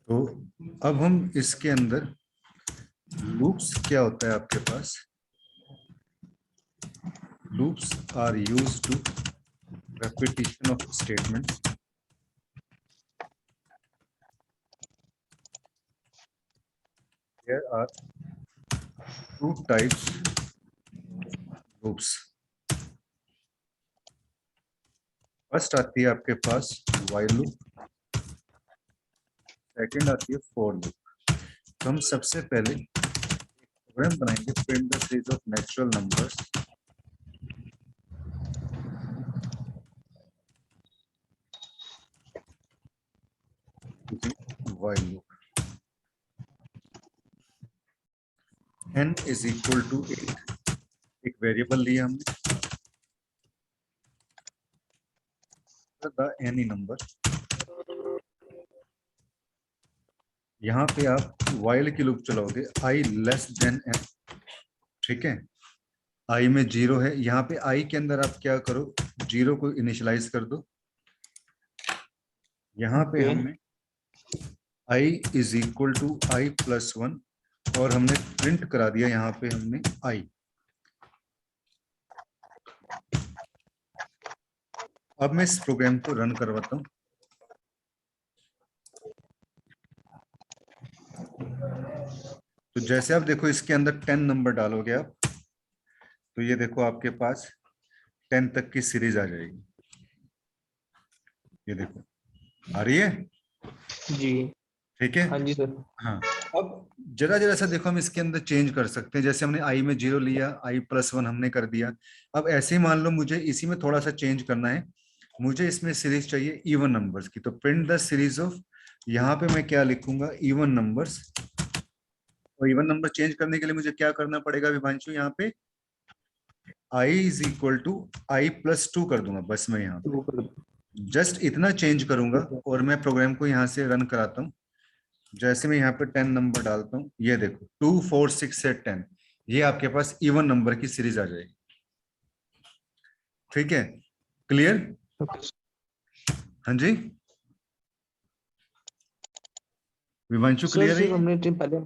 तो अब हम इसके अंदर लूप्स क्या होता है आपके पास, loops are used to repetition of statements. There are two types of loops. First आती है आपके पास while loop, सेकंड आती है for loop. तो हम सबसे पहले प्रोग्राम बनाएंगे print the series of natural numbers using while loop. n is equal to 8. एक वेरिएबल लिया हमने, द एनी नंबर. यहाँ पे आप while की लूप चलाओगे i लेस देन n. ठीक है, i में 0 है, यहाँ पे i के अंदर आप क्या करो, 0 को इनिशियलाइज कर दो. यहाँ पे हमने i is equal to i plus 1 और हमने प्रिंट करा दिया यहाँ पे हमने i. अब मैं इस प्रोग्राम को रन करवाता हूँ. तो जैसे आप देखो इसके अंदर 10 नंबर डालोगे आप, तो ये देखो आपके पास 10 तक की सीरीज आ जाएगी. ये देखो आ रही है जी. ठीक है. हाँ जी सर. हाँ, अब जरा जरा सा देखो हम इसके अंदर चेंज कर सकते हैं. जैसे हमने i में 0 लिया, i प्लस 1 हमने कर दिया. अब ऐसे ही मान लो मुझे इसी में थोड़ा सा चेंज करना है, मुझे इसमें सीरीज चाहिए इवन नंबर्स की. तो प्रिंट द सीरीज ऑफ, यहाँ पे मैं क्या लिखूंगा, इवन नंबर्स. और इवन नंबर चेंज करने के लिए मुझे क्या करना पड़ेगा विभांशु, यहाँ पे i is equal to i plus 2 कर दूंगा बस. मैं यहाँ पे जस्ट इतना चेंज करूंगा और मैं प्रोग्राम को यहाँ से रन कराता हूँ. जैसे मैं यहाँ पे 10 नंबर डालता हूँ, ये देखो 2 4 6 से 10, ये आपके पास इवन नंबर की सीरीज आ जाएगी. ठीक है, क्लियर. हाँ जी विवांशु, क्लियर है. हमने पहले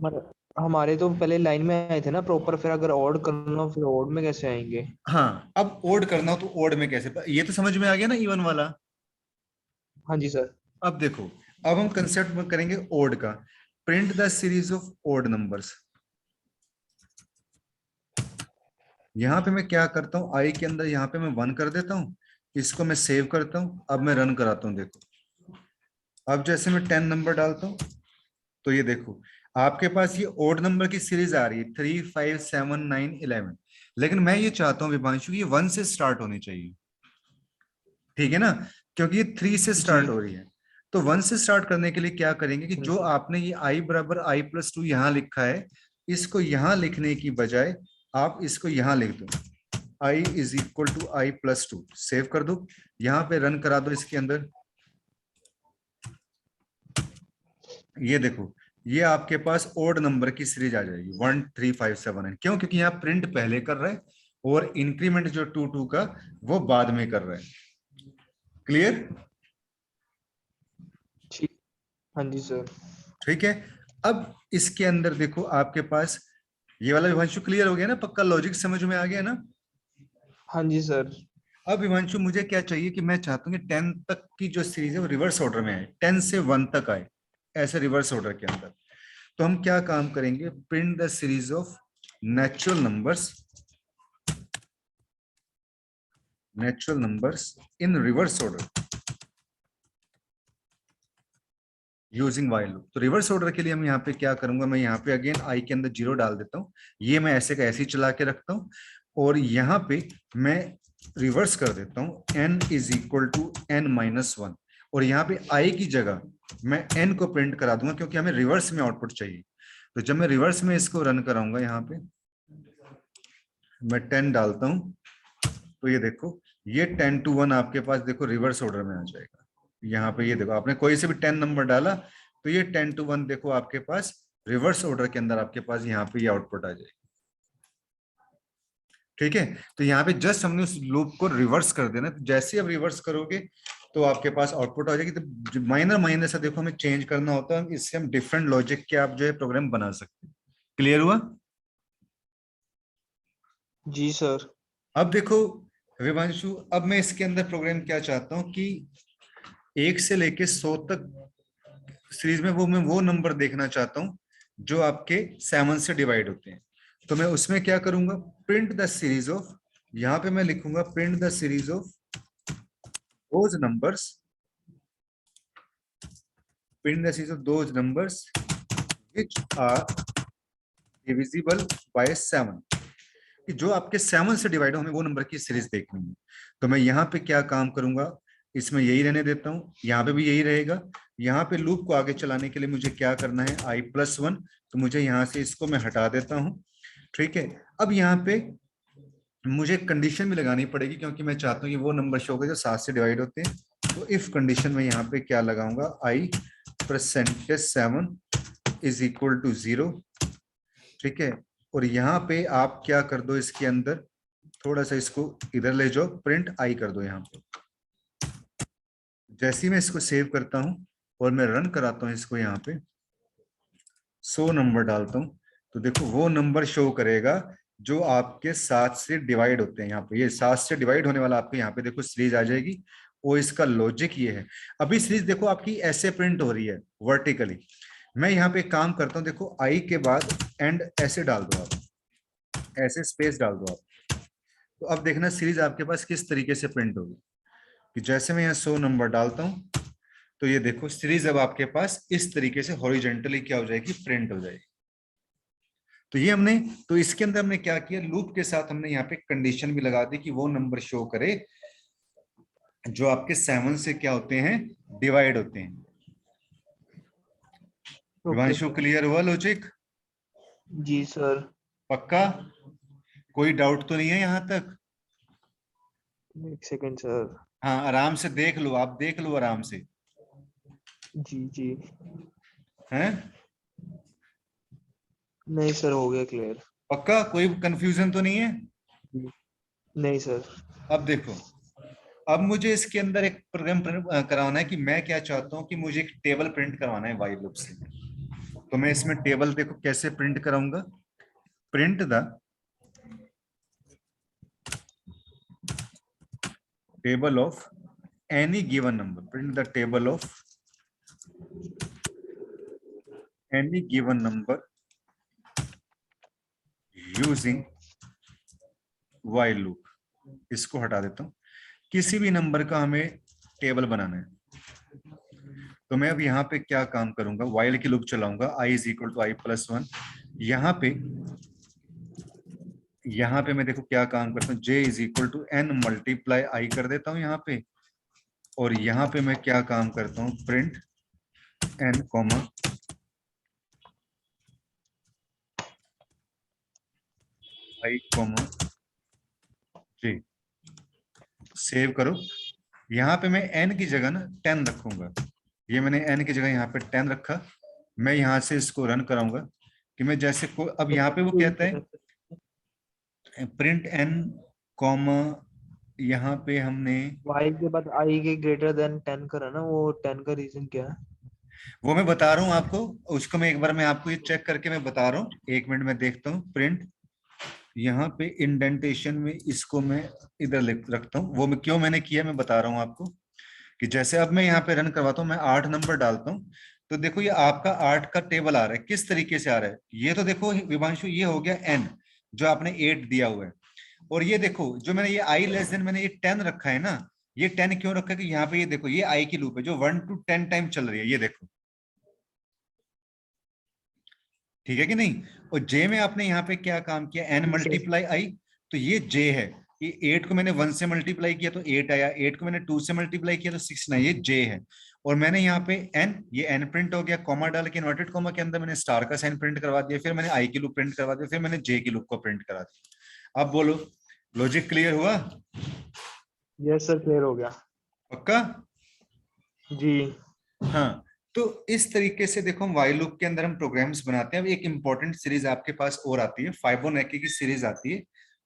हमारे तो पहले लाइन में आए थे ना प्रॉपर, फिर अगर ऑड करना हो फिर ऑड में कैसे आएंगे? हाँ, अब ओड करना हो तो ओड में कैसे, ये तो समझ में आ गया ना इवन वाला. हाँ जी सर. अब देखो, अब हम कंसेप्ट में करेंगे ओड का. Print the series of odd numbers. यहाँ पे मैं क्या करता हूँ, आई के अंदर यहाँ पे मैं 1 कर देता हूँ, इसको मैं सेव करता हूँ. अब मैं रन कराता हूँ. देखो अब जैसे मैं 10 नंबर डालता हूँ, तो ये देखो आपके पास ये ओड नंबर की सीरीज आ रही है 3 5 7 9 11. लेकिन मैं ये चाहता हूँ विभांशु, ये 1 से स्टार्ट होनी चाहिए. ठीक है ना, क्योंकि ये 3 से स्टार्ट हो रही है. तो 1 से स्टार्ट करने के लिए क्या करेंगे कि जो आपने ये i बराबर i प्लस 2 यहाँ लिखा है, इसको यहाँ लिखने की बजाय आप इसको यहाँ लिख दो, i is equal to i plus 2. Save कर दो, यहाँ पे रन करा दो. इसके अंदर ये देखो, ये आपके पास ओड नंबर की सीरीज आ जाएगी 1 3 5 7 9. क्यों? क्योंकि यहाँ प्रिंट पहले कर रहा है और इंक्रीमेंट जो 2 2 का वो बाद में कर रहा है. क्लियर. हाँ जी सर. ठीक है, अब इसके अंदर देखो आपके पास ये वाला विभांशु क्लियर हो गया ना, पक्का लॉजिक समझ में आ गया ना. हाँ जी सर. अब विभांशु मुझे क्या चाहिए कि मैं चाहता हूँ कि 10 तक की जो सीरीज है वो रिवर्स ऑर्डर में आए, 10 से 1 तक आए ऐसे रिवर्स ऑर्डर के अंदर. तो हम क्या काम करेंगे, print the series of natural numbers in reverse order using while loop. तो रिवर्स ऑर्डर के लिए हम यहाँ पे क्या करूंगा, मैं यहाँ पे अगेन i के अंदर 0 डाल देता हूँ. ये मैं ऐसे का ऐसे ही चला के रखता हूँ और यहाँ पे मैं रिवर्स कर देता हूँ n is equal to n minus 1. और यहाँ पे i की जगह मैं n को प्रिंट करा दूंगा, क्योंकि हमें रिवर्स में आउटपुट चाहिए. तो जब मैं रिवर्स में इसको रन कराऊंगा, यहाँ पे मैं 10 डालता हूँ, तो ये देखो ये 10 to 1 आपके पास देखो रिवर्स ऑर्डर में आ जाएगा. यहाँ पे ये देखो आपने कोई से भी 10 नंबर डाला, तो ये 10 to 1 देखो आपके पास रिवर्स ऑर्डर के अंदर आपके पास यहाँ पे ये आउटपुट आ जाएगी. ठीक है, तो यहाँ पे जस्ट हमने उस लूप को रिवर्स कर देना. तो जैसे अब रिवर्स करोगे तो आपके पास आउटपुट आ जाएगी। तो माइनर माइनर सा देखो हमें चेंज करना होता है, इससे हम डिफरेंट लॉजिक के आप जो है प्रोग्राम बना सकते हैं। क्लियर हुआ? जी सर। अब देखो विभांशु, अब मैं इसके अंदर प्रोग्राम क्या चाहता हूं कि 1 से लेके 100 तक सीरीज में मैं वो नंबर देखना चाहता हूं जो आपके 7 से डिवाइड होते हैं। तो मैं उसमें क्या करूंगा, प्रिंट द सीरीज ऑफ, यहां पे मैं लिखूंगा print the series of those numbers, print the series of those numbers which are divisible by 7, कि जो आपके 7 से डिवाइड हो हमें वो नंबर की सीरीज देखनी है। तो मैं यहाँ पे क्या काम करूंगा, इसमें यही रहने देता हूँ, यहाँ पे भी यही रहेगा। यहाँ पे लूप को आगे चलाने के लिए मुझे क्या करना है, i+1, तो मुझे यहाँ से इसको मैं हटा देता हूँ। ठीक है, अब यहाँ पे मुझे कंडीशन भी लगानी पड़ेगी क्योंकि मैं चाहता हूँ कि वो नंबर शो होगा जो 7 से डिवाइड होते हैं। तो इफ कंडीशन में यहाँ पे क्या लगाऊंगा, i%7 इज इक्वल टू 0। ठीक है, और यहाँ पे आप क्या कर दो, इसके अंदर थोड़ा सा इसको इधर ले जाओ, प्रिंट आई कर दो यहाँ पे। जैसे ही मैं इसको सेव करता हूँ और मैं रन कराता हूँ इसको, यहाँ पे 100 नंबर डालता हूँ, तो देखो वो नंबर शो करेगा जो आपके 7 से डिवाइड होते हैं। यहाँ पे ये 7 से डिवाइड होने वाला आपके यहाँ पे देखो सीरीज आ जाएगी। वो इसका लॉजिक ये है। अभी सीरीज देखो आपकी ऐसे प्रिंट हो रही है वर्टिकली। मैं यहाँ पे काम करता हूँ, देखो आई के बाद एंड ऐसे डाल दो आप, ऐसे स्पेस डाल दो आप। तो अब देखना सीरीज आपके पास किस तरीके से प्रिंट होगी, कि जैसे मैं यहाँ 100 नंबर डालता हूँ तो ये देखो सीरीज अब आपके पास इस तरीके से हॉरिजॉन्टली क्या हो जाएगी, प्रिंट हो जाएगी। तो ये हमने, तो इसके अंदर हमने क्या किया, लूप के साथ हमने यहाँ पे कंडीशन भी लगा दी कि वो नंबर शो करे जो आपके 7 से क्या होते हैं, डिवाइड होते हैं। Okay Vibhanshu sir. क्लियर हुआ लॉजिक? जी सर। पक्का? कोई डाउट तो नहीं है यहाँ तक? एक सेकंड सर। हाँ आराम से देख लो, आप देख लो आराम से। जी जी। हैं? नहीं सर, हो गया क्लियर। पक्का कोई कंफ्यूजन तो नहीं है? नहीं सर। अब देखो, अब मुझे इसके अंदर एक प्रोग्राम करवाना है कि मैं क्या चाहता हूं कि मुझे एक टेबल प्रिंट करवाना है व्हाइल लूप से। तो मैं इसमें टेबल देखो कैसे प्रिंट कराऊंगा, print the table of any given number, print the table of any given number using while loop. इसको हटा देता हूं, किसी भी नंबर का हमें टेबल बनाना है। तो मैं अब यहाँ पे क्या काम करूंगा, व्हाइल की लूप चलाऊंगा, i is equal to i+1। यहाँ पे मैं देखो क्या काम करता हूँ, j is equal to n multiply i कर देता हूँ यहाँ पे। और यहाँ पे मैं क्या काम करता हूँ, print n comma i comma j। Save करो। यहाँ पे मैं n की जगह ना 10 रखूंगा। ये मैंने n की जगह यहाँ पे 10 रखा। मैं यहाँ से इसको रन कराऊंगा कि मैं जैसे को, अब यहाँ पे वो कहता है प्रिंट n कॉमा, यहाँ पे हमने वाई के बाद आई के ग्रेटर देन 10 करा ना, वो 10 का रीजन क्या है? वो मैं बता रहा हूँ आपको, उसको मैं एक बार मैं आपको ये चेक करके मैं बता रहा हूँ, 1 मिनट में देखता हूँ। प्रिंट, यहाँ पे इंडेंटेशन में इसको मैं इधर लिख रखता हूँ। वो मैं क्यों मैंने किया मैं बता रहा हूँ आपको, कि जैसे अब मैं यहाँ पे रन करवाता हूँ, मैं 8 नंबर डालता हूँ, तो देखो ये आपका 8 का टेबल आ रहा है। किस तरीके से आ रहा है, ये तो देखो विभांशु ये हो गया n जो आपने 8 दिया हुआ है। और ये देखो जो मैंने ये i लेस देन मैंने ये 10 रखा है ना, ये 10 क्यों रखा है कि यहाँ पे ये देखो ये i की लूप है जो 1 to 10 टाइम चल रही है, ये देखो। ठीक है कि नहीं? और जे में आपने यहाँ पे क्या काम किया, n मल्टीप्लाई आई, तो ये जे है। ये 8 को मैंने 1 से मल्टीप्लाई किया तो 8 आया, 8 को मैंने 2 से मल्टीप्लाई किया तो 6 ना, ये जे है। और मैंने यहाँ पे n, ये n प्रिंट हो गया, कॉमा डाल के इन्वर्टेड कॉमा के अंदर मैंने स्टार का साइन प्रिंट करवा दिया, फिर मैंने आई की लूप प्रिंट करवा दिया, फिर मैंने जे की लूप को प्रिंट करा दिया। अब बोलो लॉजिक क्लियर हुआ? यस सर, क्लियर हो गया। पक्का? जी। हाँ, तो इस तरीके से देखो हम व्हाइल लूप के अंदर हम प्रोग्राम्स बनाते हैं। अब एक इंपॉर्टेंट सीरीज आपके पास और आती है, फाइबोनैकी की सीरीज आती है।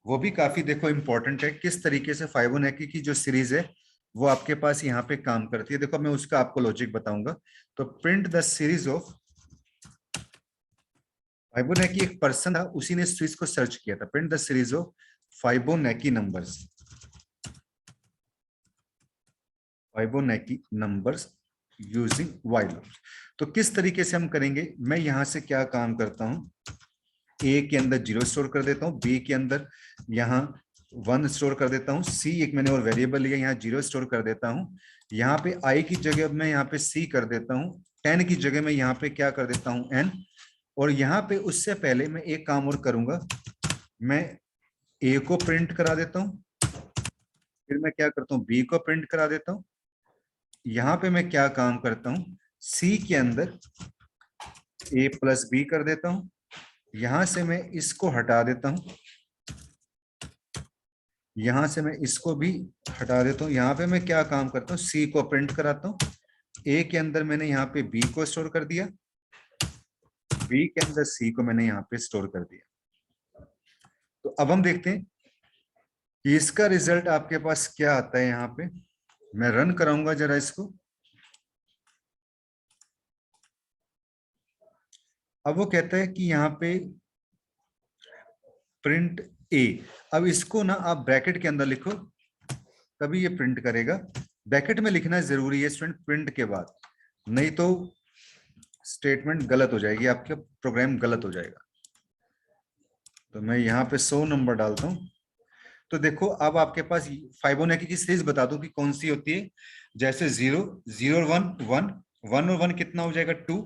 वो भी काफी देखो इंपॉर्टेंट है, किस तरीके से फाइबोनैकी की जो सीरीज है वो आपके पास यहाँ पे काम करती है। देखो मैं उसका आपको लॉजिक बताऊंगा। तो प्रिंट द सीरीज ऑफ फाइबोनेकी, एक पर्सन था, उसी ने स्विच को सर्च किया था। Print the series of Fibonacci numbers, Fibonacci numbers using while loop. तो किस तरीके से हम करेंगे, मैं यहां से क्या काम करता हूं, ए के अंदर 0 स्टोर कर देता हूं, बी के अंदर यहाँ 1 स्टोर कर देता हूं, सी एक मैंने और वेरिएबल लिया, यहाँ 0 स्टोर कर देता हूं। यहाँ पे आई की जगह मैं यहाँ पे सी कर देता हूँ, 10 की जगह मैं यहाँ पे क्या कर देता हूँ, एन। और यहाँ पे उससे पहले मैं एक काम और करूंगा, मैं ए को प्रिंट करा देता हूँ, फिर मैं क्या करता हूँ, बी को प्रिंट करा देता हूँ। यहाँ पे मैं क्या काम करता हूँ, सी के अंदर ए प्लस बी कर देता हूँ, यहां से मैं इसको हटा देता हूं, यहां से मैं इसको भी हटा देता हूं। यहाँ पे मैं क्या काम करता हूँ, सी को प्रिंट कराता हूँ, ए के अंदर मैंने यहाँ पे बी को स्टोर कर दिया, बी के अंदर सी को मैंने यहाँ पे स्टोर कर दिया। तो अब हम देखते हैं कि इसका रिजल्ट आपके पास क्या आता है। यहाँ पे मैं रन कराऊंगा जरा इसको। अब वो कहता है कि यहाँ पे प्रिंट ए, अब इसको ना आप ब्रैकेट के अंदर लिखो, तभी ये प्रिंट करेगा। ब्रैकेट में लिखना जरूरी है स्टूडेंट प्रिंट के बाद, नहीं तो स्टेटमेंट गलत हो जाएगी, आपका प्रोग्राम गलत हो जाएगा। तो मैं यहाँ पे 100 नंबर डालता हूँ। तो देखो अब आपके पास फाइबोनेकी की सीरीज बता दूं कि कौन सी होती है। जैसे 0 0 और 1 1, 1 और 1 कितना हो जाएगा 2,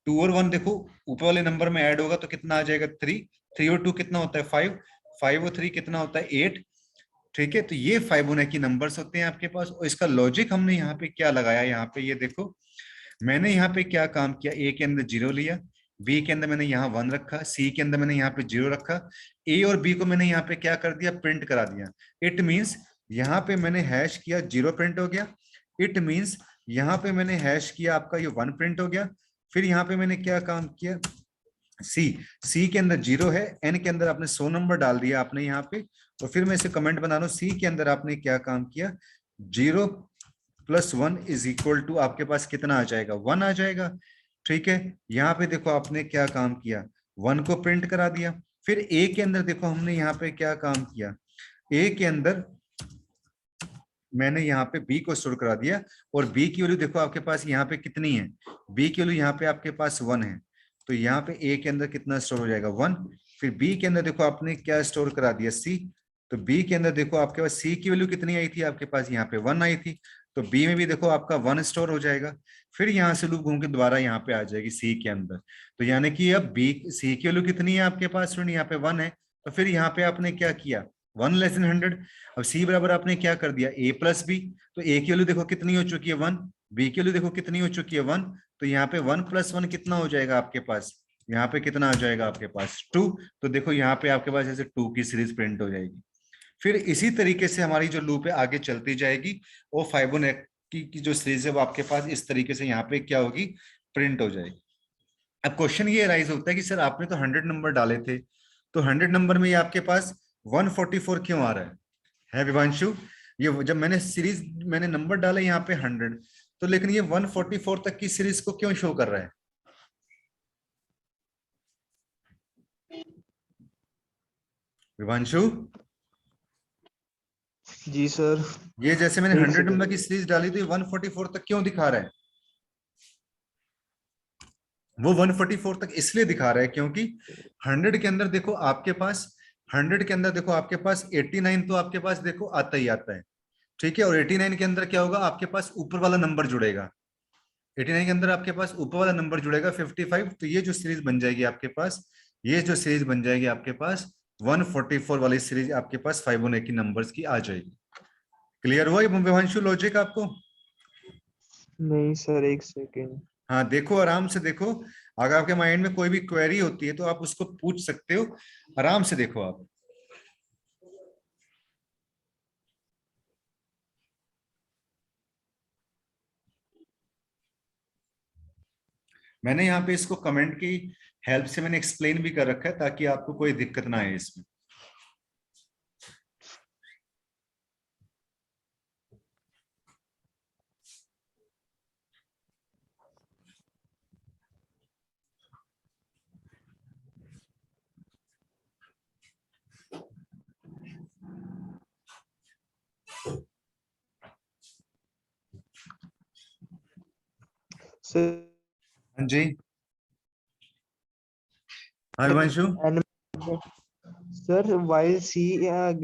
2 और 1 देखो ऊपर वाले नंबर में ऐड होगा तो कितना आ जाएगा 3, 3 और 2 कितना होता है 5, 5 और 3 कितना होता है 8। ठीक है, तो ये फाइबोनेकी नंबर्स होते हैं आपके पास। और इसका लॉजिक हमने यहाँ पे क्या लगाया, यहाँ पे ये देखो मैंने यहाँ पे क्या काम किया, ए के अंदर 0 लिया, बी के अंदर मैंने यहाँ 1 रखा, सी के अंदर मैंने यहाँ पे 0 रखा, ए और बी को मैंने यहाँ पे क्या कर दिया, प्रिंट करा दिया। इट मींस यहाँ पे मैंने हैश किया 0 प्रिंट हो गया, इट मींस यहाँ पे मैंने हैश किया आपका ये 1 प्रिंट हो गया। फिर यहाँ पे मैंने क्या काम किया, सी, सी के अंदर 0 है, एन के अंदर आपने 100 नंबर डाल दिया आपने यहाँ पे। तो फिर मैं इसे कमेंट बना रहा हूँ, सी के अंदर आपने क्या काम किया, 0 प्लस 1 इज इक्वल टू आपके पास कितना आ जाएगा 1 आ जाएगा। ठीक है, यहाँ पे देखो आपने क्या काम किया, 1 को प्रिंट करा दिया। फिर ए के अंदर देखो हमने यहाँ पे क्या काम किया, ए के अंदर मैंने यहाँ पे बी को स्टोर करा दिया। और बी की वैल्यू देखो आपके पास यहाँ पे कितनी है, बी की वैल्यू यहाँ पे आपके पास 1 है। तो यहाँ पे ए के अंदर कितना स्टोर हो जाएगा 1। फिर बी के अंदर देखो आपने क्या स्टोर करा दिया सी, तो बी के अंदर देखो आपके पास सी की वैल्यू कितनी आई थी, आपके पास यहाँ पे 1 आई थी, तो बी में भी देखो आपका 1 स्टोर हो जाएगा। फिर यहाँ से लूप घूम के दोबारा यहाँ पे आ जाएगी सी के अंदर। तो यानी कि अब बी सी की वैल्यू कितनी है आपके पास, यहाँ पे 1 है। तो फिर यहाँ पे आपने क्या किया 1 लेस देन 100। अब सी बराबर आपने क्या कर दिया ए प्लस बी, तो ए की वैल्यू देखो कितनी हो चुकी है 1, बी की वैल्यू देखो कितनी हो चुकी है 1। तो यहाँ पे 1 प्लस 1 कितना हो जाएगा आपके पास, यहाँ पे कितना आ जाएगा आपके पास 2। तो देखो यहाँ पे आपके पास जैसे 2 की सीरीज प्रिंट हो जाएगी। फिर इसी तरीके से हमारी जो लूप है आगे चलती जाएगी, और फाइबोनेकी की जो सीरीज है वो आपके पास इस तरीके से यहाँ पे क्या होगी, प्रिंट हो जाएगी। अब क्वेश्चन ये राइज होता है कि सर आपने तो 100 नंबर डाले थे, तो 100 नंबर में ये आपके पास 144 क्यों आ रहा है विभांशु? ये जब मैंने सीरीज मैंने नंबर डाले यहाँ पे 100, तो लेकिन ये 144 तक की सीरीज को क्यों शो कर रहा है विभांशु? जी सर। ये जैसे मैंने एक 100 नंबर की सेकंड। सीरीज डाली तो ये 144 तक क्यों दिखा रहा है? वो 144 तक इसलिए दिखा रहा है क्योंकि 100 के अंदर देखो आपके पास, 100 के अंदर देखो आपके पास 89 तो आपके पास देखो आता ही आता है। ठीक है, और 89 के अंदर क्या होगा, आपके पास ऊपर वाला नंबर जुड़ेगा। 89 के अंदर आपके पास ऊपर वाला नंबर जुड़ेगा 55। तो ये जो सीरीज बन जाएगी आपके पास, ये जो सीरीज बन जाएगी आपके पास 144 वाली सीरीज आपके पास फाइबोनेकी नंबर्स की आ जाएगी। क्लियर हुआ ये विभांशु लॉजिक आपको? नहीं सर, एक सेकंड। हाँ देखो, आराम से देखो, अगर आपके माइंड में कोई भी क्वेरी होती है तो आप उसको पूछ सकते हो, आराम से देखो आप। मैंने यहाँ पे इसको कमेंट की हेल्प से मैंने एक्सप्लेन भी कर रखा है ताकि आपको कोई दिक्कत ना आए इसमें। सर हाँ जी, हाँ Himanshu. n sir while c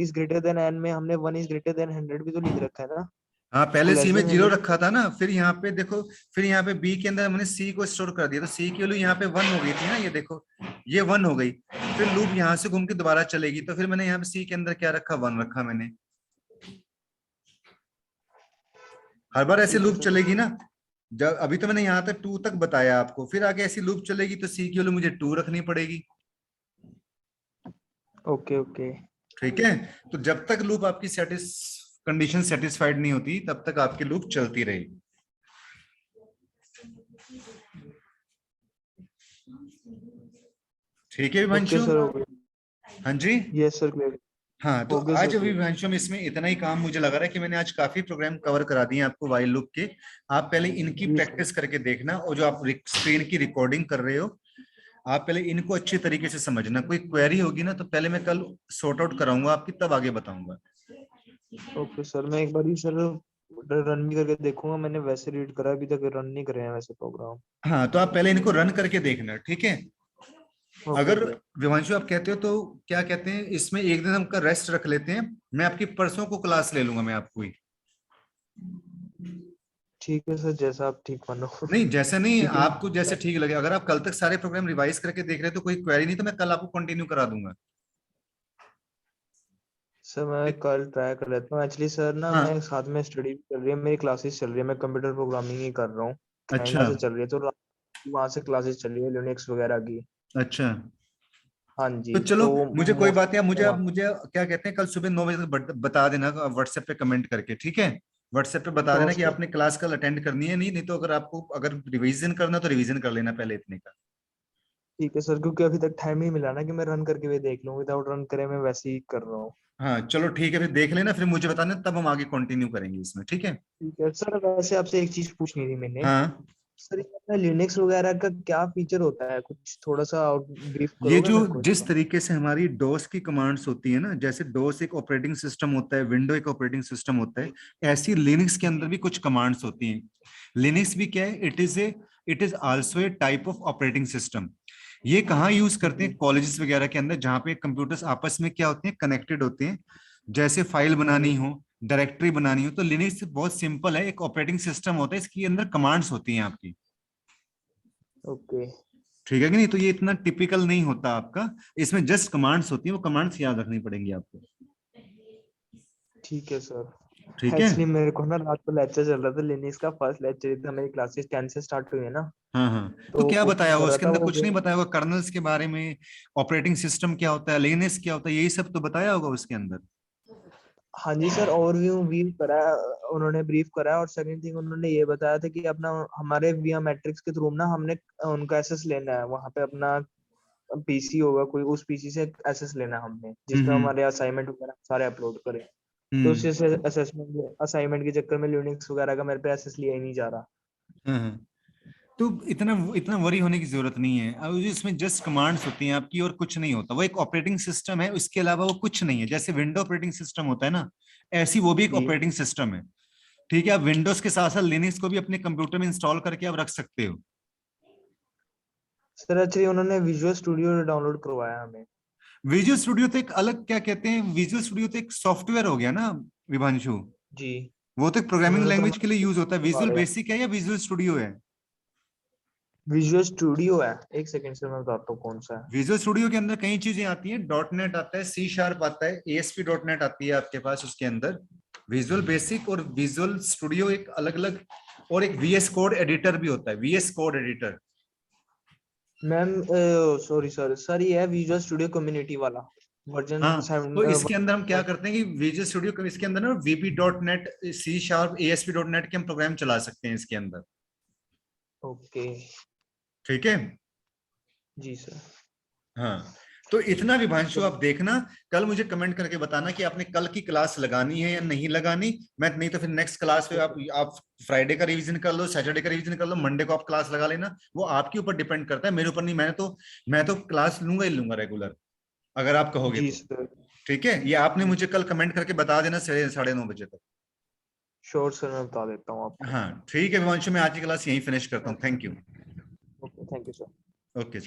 is greater than n में हमने 1 is greater than 100 भी तो लिख रखा है ना, हाँ, और पहले सी लेस में देन जीरो 100। रखा था ना, फिर यहाँ पे देखो, फिर यहाँ पे बी के अंदर मैंने सी को स्टोर कर दिया, तो सी की वैल्यू यहाँ पे 1 हो गई थी ना, ये देखो, ये 1 हो गई। फिर लूप यहाँ से घूम के दोबारा चलेगी, तो फिर मैंने यहाँ पे सी के अंदर क्या रखा, 1 रखा मैंने। हर बार ऐसे ठीक है लूप सर। चलेगी ना। जब अभी तो मैंने यहाँ तक 2 तक बताया आपको, फिर आगे ऐसी लूप चलेगी तो सी की वैल्यू मुझे 2 रखनी पड़ेगी। Okay okay. ठीक है। तो जब तक लूप आपकी कंडीशन सेटिस्फाइड नहीं होती, तब तक आपकी लूप चलती रहेगी। ठीक है ओके विभांशु। सर, हो गया। हाँ जी। Yes sir, clear. हाँ, तो हो गया सर, आज अभी क्लियर। विभांशु में इसमें इतना ही काम मुझे लगा रहा है कि मैंने आज काफी प्रोग्राम कवर करा दिए आपको वाइल लूप के। आप पहले इनकी जी सर। प्रैक्टिस करके देखना, और जो आप स्क्रीन की रिकॉर्डिंग कर रहे हो, आप पहले इनको अच्छी तरीके से समझना। कोई क्वेरी होगी ना, तो पहले मैं कल सॉर्ट आउट कराऊंगा आपकी, तब आगे बताऊंगा। ओके सर, मैं एक बार ही सर रन भी करके देखूंगा, मैंने वैसे रीड करा, अभी तक रन नहीं करे हैं वैसे प्रोग्राम। हाँ, तो आप पहले इनको रन करके देखना, ठीक है। ओके अगर सर। विभांशु आप कहते हो तो क्या कहते हैं, इसमें एक दिन हम का रेस्ट रख लेते हैं, मैं आपकी परसों को क्लास ले लूंगा मैं आपको ही। ठीक है सर, जैसा आप ठीक मानो। नहीं, जैसे नहीं, क्योंकि आपको जैसे ठीक लगे। अगर आप कल तक सारे प्रोग्राम रिवाइज करके देख रहे हो तो कोई क्वेरी नहीं, तो मैं कल आपको कंटिन्यू करा दूंगा। सर मैं कल ट्राई कर लेता हूँ। एक्चुअली सर ना, मैं हाँ। साथ में स्टडी चल रही है, मेरी क्लासेस चल रही है, मैं कंप्यूटर प्रोग्रामिंग ही कर रहा हूँ, अच्छा। चाइना से चल रही है, तो वहाँ से क्लासेस चल रही है लिनक्स वगैरह की। अच्छा, हाँ तो जी, चलो, तो मुझे कोई बात नहीं, आप मोस्ट मुझे क्या कहते हैं, कल सुबह 9 बजे तक बता देना व्हाट्सएप पे कमेंट करके, ठीक है। व्हाट्सएप पे बता देना कि ओके। आपने क्लास कल अटेंड करनी है, नहीं नहीं तो अगर आपको अगर रिवीजन करना तो रिवीजन कर लेना पहले इतने का। ठीक है सर, क्योंकि अभी तक टाइम ही मिला ना कि मैं रन करके भी देख लूँ, विदाउट रन करे मैं वैसे ही कर रहा हूँ। हाँ चलो ठीक है, फिर देख लेना, फिर मुझे बताना, तब हम आगे कंटिन्यू करेंगे इसमें, ठीक है। ठीक है सर, वैसे आपसे एक चीज पूछनी थी मैंने। हाँ, सर ये अपना लिनक्स वगैरह का क्या फीचर होता है, कुछ थोड़ा सा ब्रीफ ये करोगे जो मेरे को जिस इसका? तरीके से हमारी डोस की कमांड्स होती है ना, जैसे डोस एक ऑपरेटिंग सिस्टम होता है, विंडो एक ऑपरेटिंग सिस्टम होता है, ऐसी लिनक्स के अंदर भी कुछ कमांड्स होती हैं। लिनक्स भी क्या है, it is also a type of operating system. ये कहाँ यूज करते जी। हैं, कॉलेजेस वगैरह के अंदर, जहाँ पे कंप्यूटर्स आपस में क्या होते हैं, कनेक्टेड होते हैं। जैसे फाइल हाँ बनानी जी। हो, डायरेक्टरी बनानी हो, तो लिनक्स बहुत सिंपल है, एक ऑपरेटिंग सिस्टम होता है, इसके अंदर कमांड्स होती हैं आपकी। ओके। ठीक है कि नहीं, तो ये इतना टिपिकल नहीं होता आपका। इसमें जस्ट कमांड्स होती हैं, वो कमांड्स याद रखनी पड़ेंगी आपको। ठीक है सर। ठीक है। एक्चुअली मेरे को ना रात को लेक्चर चल रहा था, लिनक्स का फर्स्ट लेक्चर ही था, मेरी क्लासेस 10 से स्टार्ट हुई है ना, हाँ हाँ, तो तो क्या बताया उसमें होगा कर रहा उसके था अंदर, वो कुछ नहीं बताया होगा कर्नल्स के बारे में, ऑपरेटिंग सिस्टम क्या होता है, लिनक्स क्या होता है, यही सब तो बताया होगा उसके अंदर। हाँ जी सर, ओवरव्यू व्यू करा है, उन्होंने ब्रीफ करा है, और सेकंड थिंग उन्होंने ये बताया था कि अपना हमारे विया मैट्रिक्स के थ्रू ना हमने उनका एसेस लेना है, वहाँ पे अपना पीसी होगा कोई, उस पीसी से एसेस लेना है हमने, जिसमें हम्म। हमारे असाइनमेंट वगैरह सारे अपलोड करें। तो उस हम्म। असेसमेंट असाइनमेंट के चक्कर में लिनक्स वगैरह का मेरे पे एसेस लिया ही नहीं जा रहा। हाँ हाँ। तो इतना इतना वरी होने की जरूरत नहीं है, अब इसमें जस्ट कमांड्स होती हैं आपकी, और कुछ नहीं होता। वो एक ऑपरेटिंग सिस्टम है, उसके अलावा वो कुछ नहीं है। जैसे विंडो ऑपरेटिंग सिस्टम होता है ना, ऐसी वो भी एक जी ऑपरेटिंग सिस्टम है। ठीक है, आप विंडोज के साथ साथ लिनक्स को भी अपने कंप्यूटर में इंस्टॉल करके आप रख सकते हो। सर, एक्चुअली उन्होंने विजुअल स्टूडियो डाउनलोड करवाया हमें। विजुअल स्टूडियो तो एक अलग, क्या कहते हैं, विजुअल स्टूडियो तो एक सॉफ्टवेयर हो गया ना विभांशु। जी। वो तो एक प्रोग्रामिंग उन्होंने तो लैंग्वेज के लिए हमारे यूज होता है। करवा विजुअल रहे हैं। बेसिक है या विजुअल स्टूडियो है? विजुअल स्टूडियो है, एक सेकंड से मैं बताता हूँ कौन सा है। विजुअल स्टूडियो के अंदर कई चीजें आती हैं, डॉट नेट आता है, सी शार्प आता है, एएसपी डॉट नेट आती है आपके पास उसके अंदर। विजुअल बेसिक और विजुअल स्टूडियो एक अलग अलग, और एक वीएस कोड एडिटर भी होता है, VS code editor. Ma'am, sorry sir, sir ये है विजुअल स्टूडियो कम्युनिटी वाला वर्जन हाँ, तो 7। इसके अंदर हम क्या करते हैं कि विजुअल स्टूडियो इसके अंदर ना VB dot net, C sharp, ASP dot net के हम प्रोग्राम चला सकते हैं इसके अंदर। ओके। ठीक है। जी सर। हाँ, तो इतना विभांशु चलो। आप देखना, कल मुझे कमेंट करके बताना कि आपने कल की क्लास लगानी है या नहीं लगानी। मैं नहीं तो फिर नेक्स्ट क्लास पे आप फ्राइडे का रिवीजन कर लो, सैटरडे का रिवीजन कर लो, मंडे को आप क्लास लगा लेना। वो आपके ऊपर डिपेंड करता है, मेरे ऊपर नहीं। मैं तो क्लास लूंगा ही लूंगा रेगुलर, अगर आप कहोगे जी तो। सर। ठीक है, ये आपने जी मुझे कल कमेंट करके बता देना 9:30 बजे तक। श्योर सर, मैं बता देता हूँ आपको। हाँ ठीक है विवांशु, मैं आज की क्लास यहीं फिनिश करता हूँ। Thank you. Okay, thank you sir. Okay.